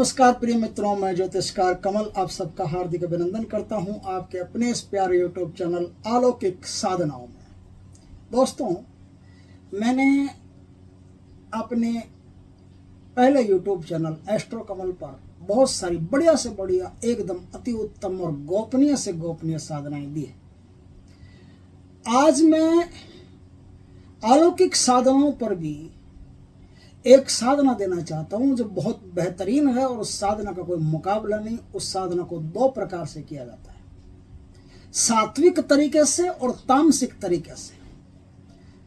नमस्कार प्रिय मित्रों, मैं ज्योतिषकार कमल आप सबका हार्दिक अभिनंदन करता हूं आपके अपने इस प्यारे यूट्यूब चैनल अलौकिक साधनाओं में। दोस्तों, मैंने अपने पहले यूट्यूब चैनल एस्ट्रो कमल पर बहुत सारी बढ़िया से बढ़िया, एकदम अति उत्तम और गोपनीय से गोपनीय साधनाएं दी है। आज मैं अलौकिक साधनाओं पर भी एक साधना देना चाहता हूं जो बहुत बेहतरीन है और उस साधना का कोई मुकाबला नहीं। उस साधना को दो प्रकार से किया जाता है, सात्विक तरीके से और तामसिक तरीके से।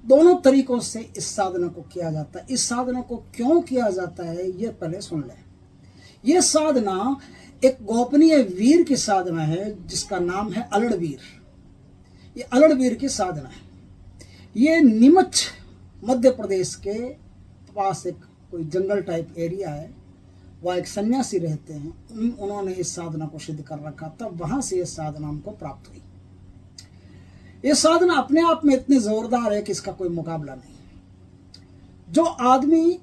दोनों तरीकों से इस साधना को किया जाता है। इस साधना को क्यों किया जाता है ये पहले सुन लें। यह साधना एक गोपनीय वीर की साधना है जिसका नाम है अलड़वीर। ये अलड़वीर की साधना है। ये नीमच मध्य प्रदेश के पास एक कोई जंगल टाइप एरिया है, वहाँ एक सन्यासी रहते हैं। उन्होंने इस साधना को सिद्ध कर रखा था, वहां से इस साधना हमको प्राप्त हुई। ये साधना अपने आप में इतनी जोरदार है कि इसका कोई मुकाबला नहीं। जो आदमी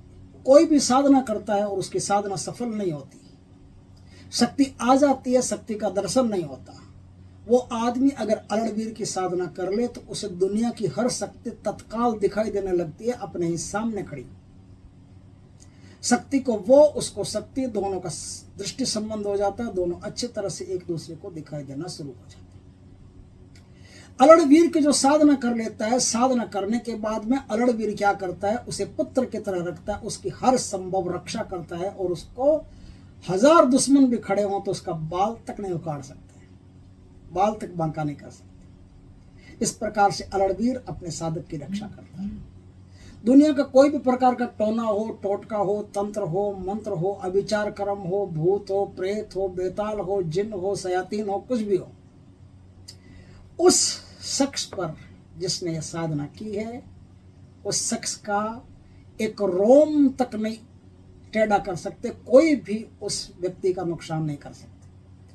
कोई भी साधना करता है और उसकी साधना सफल नहीं होती, शक्ति आ जाती है, शक्ति का दर्शन नहीं होता, वो आदमी अगर अलड़वीर की साधना कर ले तो उसे दुनिया की हर शक्ति तत्काल दिखाई देने लगती है, अपने ही सामने खड़ी। शक्ति को वो, उसको शक्ति, दोनों का दृष्टि संबंध हो जाता है। दोनों अच्छी तरह से एक दूसरे को दिखाई देना शुरू हो जाता है। अलड़वीर की जो साधना कर लेता है, साधना करने के बाद में अलड़वीर क्या करता है, उसे पुत्र की तरह रखता है, उसकी हर संभव रक्षा करता है और उसको 1000 दुश्मन भी खड़े हों तो उसका बाल तक नहीं उखाड़ सकते, बाल तक बांका नहीं कर सकते। इस प्रकार से अलड़वीर अपने साधक की रक्षा करता है। दुनिया का कोई भी प्रकार का टोना हो, टोटका हो, तंत्र हो, मंत्र हो, अभिचार कर्म हो, भूत हो, प्रेत हो, बेताल हो, जिन हो, शयातीन हो, कुछ भी हो, उस शख्स पर जिसने यह साधना की है, उस शख्स का एक रोम तक नहीं टेढ़ा कर सकते। कोई भी उस व्यक्ति का नुकसान नहीं कर सकते,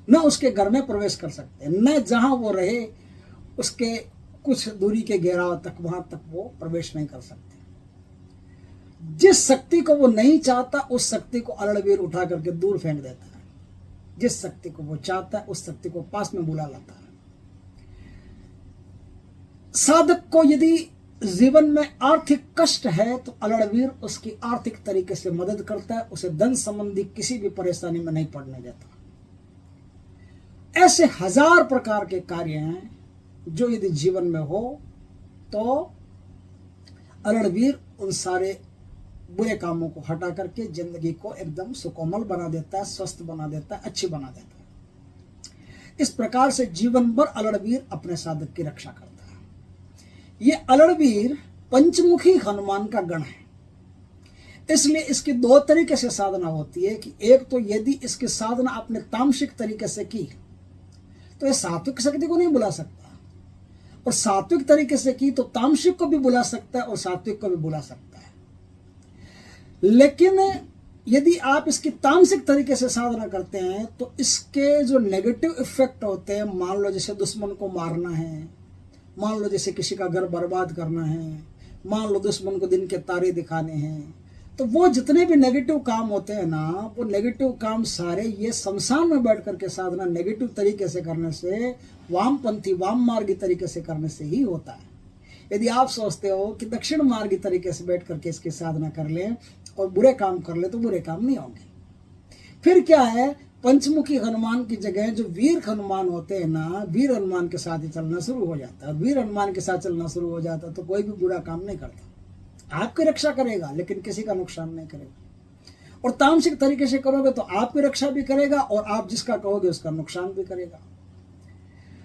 न उसके घर में प्रवेश कर सकते, न जहां वो रहे उसके कुछ दूरी के घेराव तक, वहां तक वो प्रवेश नहीं कर सकते। जिस शक्ति को वो नहीं चाहता उस शक्ति को अलड़वीर उठा करके दूर फेंक देता है। जिस शक्ति को वो चाहता है उस शक्ति को पास में बुला लाता है। साधक को यदि जीवन में आर्थिक कष्ट है तो अलड़वीर उसकी आर्थिक तरीके से मदद करता है, उसे धन संबंधी किसी भी परेशानी में नहीं पड़ने देता। ऐसे 1000 प्रकार के कार्य हैं जो यदि जीवन में हो तो अलड़वीर उन सारे बुरे कामों को हटा करके जिंदगी को एकदम सुकोमल बना देता है, स्वस्थ बना देता है, अच्छी बना देता है। इस प्रकार से जीवन भर अलड़वीर अपने साधक की रक्षा करता है। ये अलड़वीर पंचमुखी हनुमान का गण है, इसलिए इसकी 2 तरीके से साधना होती है कि एक तो यदि इसकी साधना आपने तामसिक तरीके से की तो ये सात्विक शक्ति को नहीं बुला सकता, और सात्विक तरीके से की तो तामसिक को भी बुला सकता है और सात्विक को भी बुला सकता है। लेकिन यदि आप इसकी तामसिक तरीके से साधना करते हैं तो इसके जो नेगेटिव इफेक्ट होते हैं, मान लो जैसे दुश्मन को मारना है, मान लो जैसे किसी का घर बर्बाद करना है, मान लो दुश्मन को दिन के तारे दिखाने हैं, तो वो जितने भी नेगेटिव काम होते हैं ना, वो नेगेटिव काम सारे ये शमशान में बैठ करके साधना नेगेटिव तरीके से करने से, वामपंथी वाम मार्गी तरीके से करने से ही होता है। यदि आप सोचते हो कि दक्षिण मार्गी तरीके से बैठ करके इसकी साधना कर लें और बुरे काम कर ले तो बुरे काम नहीं होंगे। फिर क्या है, पंचमुखी हनुमान की जगह जो वीर हनुमान होते हैं ना, वीर हनुमान के साथ ही चलना शुरू हो जाता है। वीर हनुमान के साथ चलना शुरू हो जाता है तो कोई भी बुरा काम नहीं करता। आपकी रक्षा करेगा लेकिन किसी का नुकसान नहीं करेगा। और तामसिक तरीके से करोगे तो आपकी रक्षा भी करेगा और आप जिसका कहोगे उसका नुकसान भी करेगा।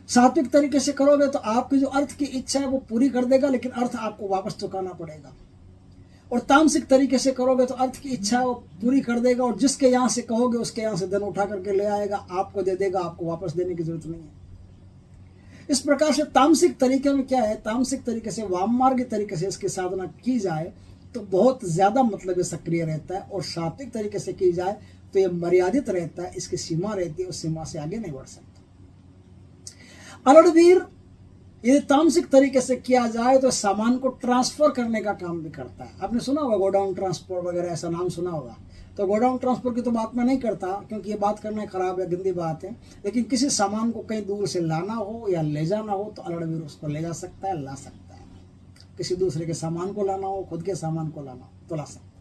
सात्विक तरीके से करोगे तो आपकी जो अर्थ की इच्छा है वो पूरी कर देगा, लेकिन अर्थ आपको वापस चुकाना पड़ेगा। और तामसिक तरीके से करोगे तो अर्थ की इच्छा वो पूरी कर देगा और जिसके यहाँ से कहोगे उसके यहाँ से धन उठा करके ले आएगा, आपको दे देगा, आपको वापस देने की जरूरत नहीं है। इस प्रकार से तामसिक तरीके में क्या है, तामसिक तरीके से वाम मार्गी तरीके से इसकी साधना की जाए तो बहुत ज्यादा मतलब ये सक्रिय रहता है, और सात्विक तरीके से की जाए तो ये मर्यादित रहता है, इसकी सीमा रहती है, उस सीमा से आगे नहीं बढ़ सकता। अलड़वीर यदि तामसिक तरीके से किया जाए तो सामान को ट्रांसफर करने का काम भी करता है। आपने सुना होगा गोडाउन ट्रांसपोर्ट वगैरह, ऐसा नाम सुना होगा। तो गोडाउन ट्रांसपोर्ट की तो बात मैं नहीं करता, क्योंकि ये बात करना खराब है, गंदी बात है। लेकिन किसी सामान को कहीं दूर से लाना हो या ले जाना हो तो अल्हड़वीर उसको ले जा सकता है, ला सकता है। किसी दूसरे के सामान को लाना हो, खुद के सामान को लाना हो तो ला सकता है।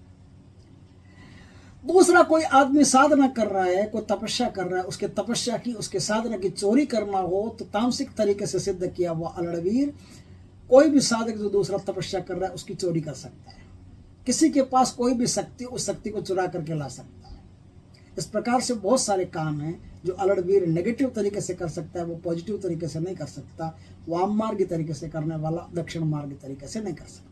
दूसरा, कोई आदमी साधना कर रहा है, कोई तपस्या कर रहा है, उसके तपस्या की, उसके साधना की चोरी करना हो तो तामसिक तरीके से सिद्ध किया हुआ अल्हड़वीर कोई भी साधक जो दूसरा तपस्या कर रहा है उसकी चोरी कर सकता है। किसी के पास कोई भी शक्ति, उस शक्ति को चुरा करके ला सकता है। इस प्रकार से बहुत सारे काम हैं जो अल्हड़वीर नेगेटिव तरीके से कर सकता है, वो पॉजिटिव तरीके से नहीं कर सकता। वाम मार्गी तरीके से करने वाला दक्षिण मार्गी तरीके से नहीं कर सकता।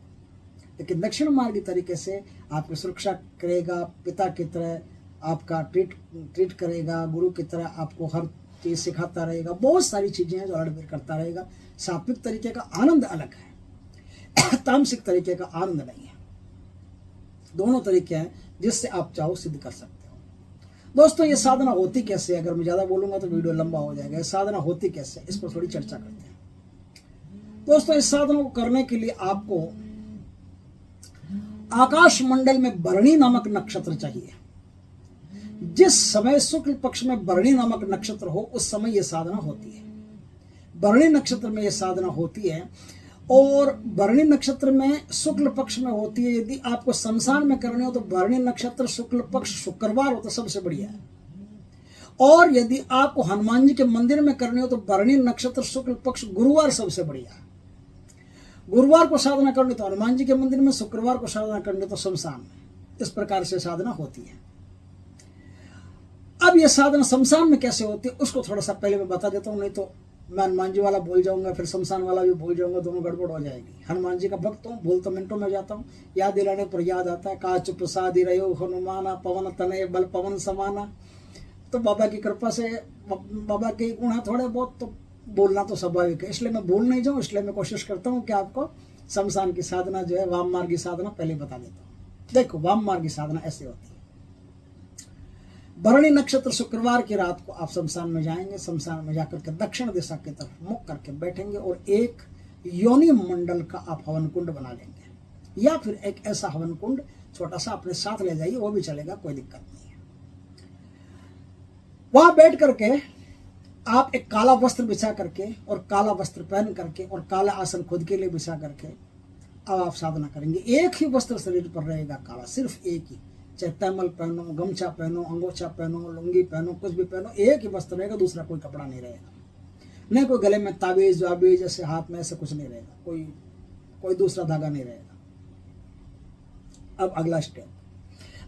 लेकिन दक्षिण मार्गी तरीके से आपकी सुरक्षा करेगा, पिता की तरह आपका ट्रीट करेगा, गुरु की तरह आपको हर चीज सिखाता रहेगा। बहुत सारी चीजें हैं जो अल्हड़वीर करता रहेगा। सात्विक तरीके का आनंद अलग है, तामसिक तरीके का आनंद नहीं है। दोनों तरीके हैं जिससे आप चाहो सिद्ध कर सकते हो। दोस्तों, ये साधना होती कैसे? अगर मैं ज्यादा बोलूंगा तो वीडियो लंबा हो जाएगा। ये साधना होती कैसे, इस पर थोड़ी चर्चा करते हैं। दोस्तों, इस साधना को करने के लिए आपको आकाश मंडल में भरणी नामक नक्षत्र चाहिए। जिस समय शुक्ल पक्ष में भरणी नामक नक्षत्र हो उस समय यह साधना होती है। भरणी नक्षत्र में यह साधना होती है और भरणी नक्षत्र में शुक्ल पक्ष में होती है। यदि आपको शमशान में करनी हो तो भरणी नक्षत्र शुक्ल पक्ष शुक्रवार हो तो सबसे बढ़िया है। और यदि आपको हनुमान जी के मंदिर में करनी हो तो भरणी नक्षत्र शुक्ल पक्ष गुरुवार सबसे बढ़िया है। गुरुवार को साधना करनी तो हनुमान जी के मंदिर में, शुक्रवार को साधना करनी तो शमशान में। इस प्रकार से साधना होती है। अब यह साधना शमशान में कैसे होती है उसको थोड़ा सा पहले मैं बता देता हूं, नहीं तो मैं हनुमान जी वाला भूल जाऊंगा, फिर शमशान वाला भी भूल जाऊंगा, दोनों गड़बड़ हो जाएगी। हनुमान जी का भक्त हूँ, भूल तो मिनटों में जाता हूँ, याद दिलाने पर याद आता है। काच प्रसादी रहो हनुमाना, पवन तनय बल पवन समाना। तो बाबा की कृपा से, बाबा के गुण है थोड़े बहुत, तो बोलना तो स्वाभाविक है, इसलिए मैं भूल नहीं जाऊँ। इसलिए मैं कोशिश करता हूँ कि आपको शमशान की साधना जो है, वाम मार्ग की साधना पहले बता देता हूँ। देखो, वाम मार्ग की साधना ऐसे होती है। भरणी नक्षत्र शुक्रवार की रात को आप शमशान में जाएंगे। शमशान में जाकर के दक्षिण दिशा की तरफ मुख करके बैठेंगे और एक योनि मंडल का आप हवन कुंड बना लेंगे, या फिर एक ऐसा हवन कुंड छोटा सा अपने साथ ले जाइए, वो भी चलेगा, कोई दिक्कत नहीं है। वहां बैठ करके आप एक काला वस्त्र बिछा करके और काला वस्त्र पहन करके और काला आसन खुद के लिए बिछा करके अब आप साधना करेंगे। एक ही वस्त्र शरीर पर रहेगा काला, सिर्फ एक ही। चाहे तैमल पहनो, गमछा पहनो, अंगोछा पहनो, लुंगी पहनो, कुछ भी पहनो, एक ही वस्त्र रहेगा, दूसरा कोई कपड़ा नहीं रहेगा। नहीं कोई गले में ताबीज वाबीज ऐसे हाथ में ऐसे कुछ नहीं रहेगा, कोई दूसरा धागा नहीं रहेगा। अब अगला स्टेप,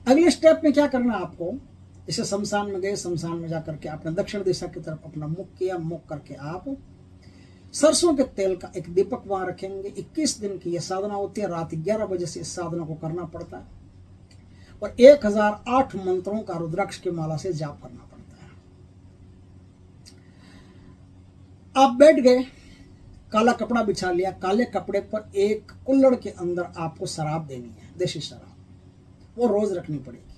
अगले स्टेप में क्या करना है आपको? जैसे शमशान में गए, शमशान में जाकर के आपने दक्षिण दिशा की तरफ अपना मुख किया, मुख करके आप सरसों के तेल का एक दीपक वहां रखेंगे। 21 दिन की यह साधना होती है। रात 11 बजे से इस साधना को करना पड़ता है और 1008 मंत्रों का रुद्राक्ष की माला से जाप करना पड़ता है। आप बैठ गए, काला कपड़ा बिछा लिया, काले कपड़े पर एक कुल्हड़ के अंदर आपको शराब देनी है, देसी शराब, वो रोज रखनी पड़ेगी।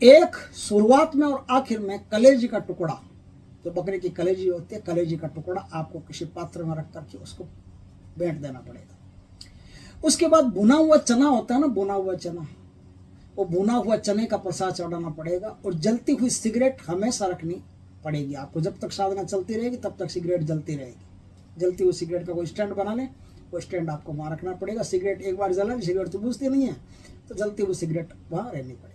एक शुरुआत में और आखिर में कलेजी का टुकड़ा, जो बकरे की कलेजी होती है, कलेजी का टुकड़ा आपको किसी पात्र में रख करके उसको बैठ देना पड़ेगा। उसके बाद भुना हुआ चना होता है ना, भुना हुआ चना, वो भुना हुआ चने का प्रसाद चढ़ाना पड़ेगा। और जलती हुई सिगरेट हमेशा रखनी पड़ेगी आपको। जब तक साधना चलती रहेगी तब तक सिगरेट जलती रहेगी। जलती हुई सिगरेट का कोई स्टैंड बना ले, वो स्टैंड आपको वहां रखना पड़ेगा। सिगरेट एक बार जला, सिगरेट तो बुझती नहीं है, तो जलती हुई सिगरेट वहां रहनी पड़ेगी।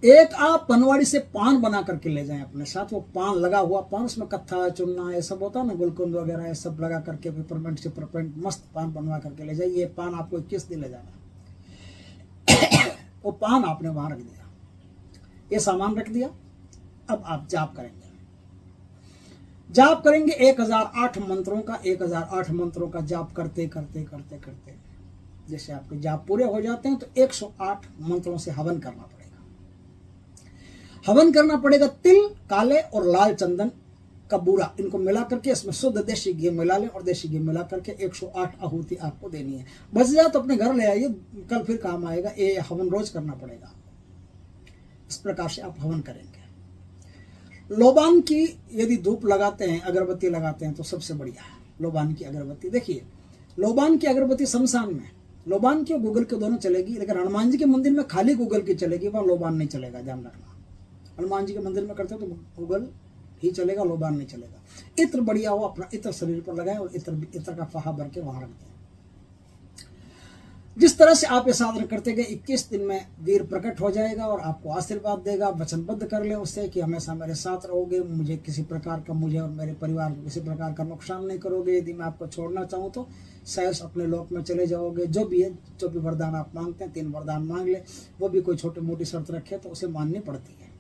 एक आप पनवाड़ी से पान बना करके ले जाएं अपने साथ। वो पान लगा हुआ पान, उसमें कत्था चुन्ना ये सब होता है ना, गुलकुंद वगैरह ये सब लगा करके पेपरमेंट से पेपरमेंट मस्त पान बनवा करके ले जाइए। ये पान आपको 21 दिन ले जाना। वो पान आपने वहां रख दिया, ये सामान रख दिया। अब आप जाप करेंगे, जाप करेंगे 1008 मंत्रों का। 1008 मंत्रों का जाप करते करते करते करते जैसे आपके जाप पूरे हो जाते हैं तो 108 मंत्रों से हवन करना पड़ेगा। हवन करना पड़ेगा तिल, काले और लाल चंदन का बूरा, इनको मिला करके इसमें शुद्ध देसी घी मिला लें और देसी घी मिला करके 108 आहुति आपको देनी है। बच जाए तो अपने घर ले आइए, कल फिर काम आएगा। ये हवन रोज करना पड़ेगा। इस प्रकार से आप हवन करेंगे। लोबान की यदि धूप लगाते हैं, अगरबत्ती लगाते हैं तो सबसे बढ़िया है लोबान की अगरबत्ती। देखिए, लोबान की अगरबत्ती शमशान में लोबान की और गूगल के दोनों चलेगी, लेकिन हनुमान जी के मंदिर में खाली गूगल की चलेगी, वहाँ लोबान नहीं चलेगा, ध्यान रखना। हनुमान जी के मंदिर में करते हो तो गूगल ही चलेगा, लोबान नहीं चलेगा। इत्र बढ़िया हो, अपना इत्र शरीर पर लगाएं और इत्र का फाहा भर के वहां रख दें। जिस तरह से आप ये साधन करते गए 21 दिन में वीर प्रकट हो जाएगा और आपको आशीर्वाद देगा। वचनबद्ध कर ले उससे कि हमेशा मेरे साथ रहोगे, मुझे किसी प्रकार का, मुझे और मेरे परिवार को किसी प्रकार का नुकसान नहीं करोगे। यदि मैं आपको छोड़ना चाहूँ तो सहज अपने लोक में चले जाओगे। जो भी है, जो भी वरदान आप मांगते हैं, 3 वरदान मांग ले, वो भी कोई छोटी मोटी शर्त रखे तो उसे माननी पड़ती है।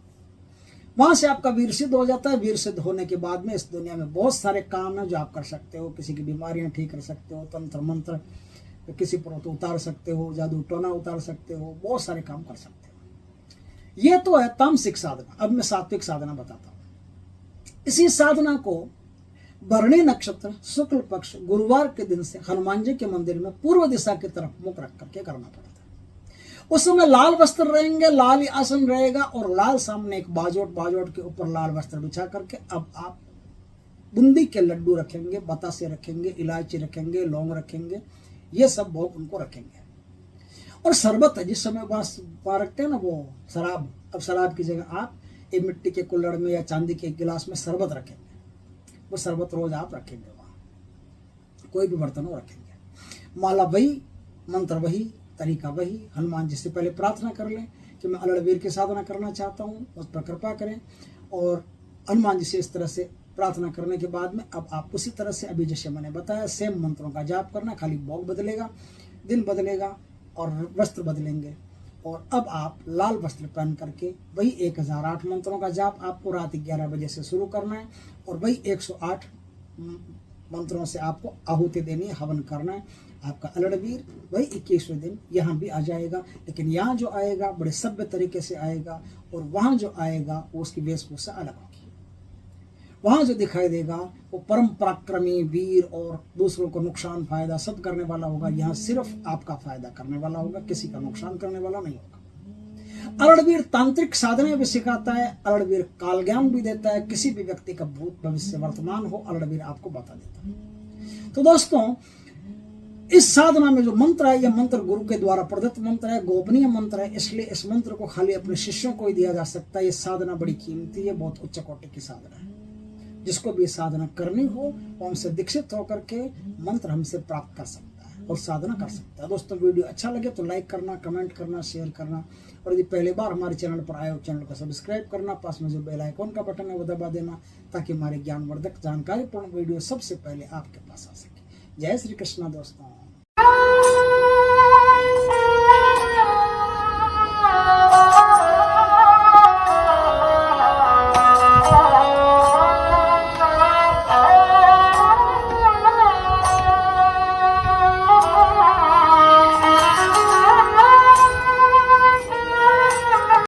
वहां से आपका वीर सिद्ध हो जाता है। वीर सिद्ध होने के बाद में इस दुनिया में बहुत सारे काम है जो आप कर सकते हो। किसी की बीमारियां ठीक कर सकते हो, तंत्र मंत्र किसी पर तो उतार सकते हो, जादू टोना उतार सकते हो, बहुत सारे काम कर सकते हो। ये तो है तामसिक साधना। अब मैं सात्विक साधना बताता हूं। इसी साधना को भरणी नक्षत्र शुक्ल पक्ष गुरुवार के दिन से हनुमान जी के मंदिर में पूर्व दिशा की तरफ मुख रख करके करना पड़ता है। उस समय लाल वस्त्र रहेंगे, लाल ही आसन रहेगा और लाल सामने एक बाजोट के ऊपर लाल वस्त्र बिछा करके अब आप बूंदी के लड्डू रखेंगे, बतासे रखेंगे, इलायची रखेंगे, लौंग रखेंगे, ये सब भोग उनको रखेंगे। और शरबत है, जिस समय वहां रखते हैं ना वो शराब, अब शराब की जगह आप एक मिट्टी के कुल्हड़ में या चांदी के गिलास में शरबत रखेंगे। वो शरबत रोज आप रखेंगे वहां, कोई भी बर्तन हो रखेंगे। माला वही, मंत्र वही, तरीका वही। हनुमान जी से पहले प्रार्थना कर लें कि मैं अलड़वीर की साधना करना चाहता हूँ, उस पर कृपा करें। और हनुमान जी से इस तरह से प्रार्थना करने के बाद में अब आप उसी तरह से अभी जैसे मैंने बताया सेम मंत्रों का जाप करना। खाली भोग बदलेगा, दिन बदलेगा और वस्त्र बदलेंगे। और अब आप लाल वस्त्र पहन करके वही 1008 मंत्रों का जाप आपको रात 11 बजे से शुरू करना है और वही 108 मंत्रों से आपको आहुति देनी है, हवन करना है। आपका अलड़वीर वही 21वें दिन यहाँ भी आ जाएगा, लेकिन यहाँ जो आएगा बड़े सभ्य तरीके से आएगा और वहाँ जो आएगा वो उसकी वेशभूषा अलग होगी। वहां जो दिखाई देगा वो परम पराक्रमी वीर और दूसरों को नुकसान फायदा सब करने वाला होगा। यहाँ सिर्फ आपका फायदा करने वाला होगा, किसी का नुकसान करने वाला नहीं होगा। अलड़वीर तांत्रिक साधना भी सिखाता है, अलड़वीर काल ज्ञान भी देता है। किसी भी व्यक्ति का भूत भविष्य वर्तमान हो, अलड़वीर आपको बता देता है। तो दोस्तों, इस साधना में जो मंत्र है, यह मंत्र गुरु के द्वारा प्रदत्त मंत्र है, गोपनीय मंत्र है, इसलिए इस मंत्र को खाली अपने शिष्यों को ही दिया जा सकता है। ये साधना बड़ी कीमती है, बहुत उच्च कोटि की साधना है। जिसको भी साधना करनी हो वो हमसे दीक्षित होकर के मंत्र हमसे प्राप्त कर सकता है और साधना कर सकता है। दोस्तों, वीडियो अच्छा लगे तो लाइक करना, कमेंट करना, शेयर करना और यदि पहली बार हमारे चैनल पर आए हो चैनल को सब्सक्राइब करना। पास में जो बेल आइकॉन का बटन है वो दबा देना ताकि हमारे ज्ञानवर्धक जानकारीपूर्ण वीडियो सबसे पहले आपके पास आ सके। जय श्री कृष्णा दोस्तों।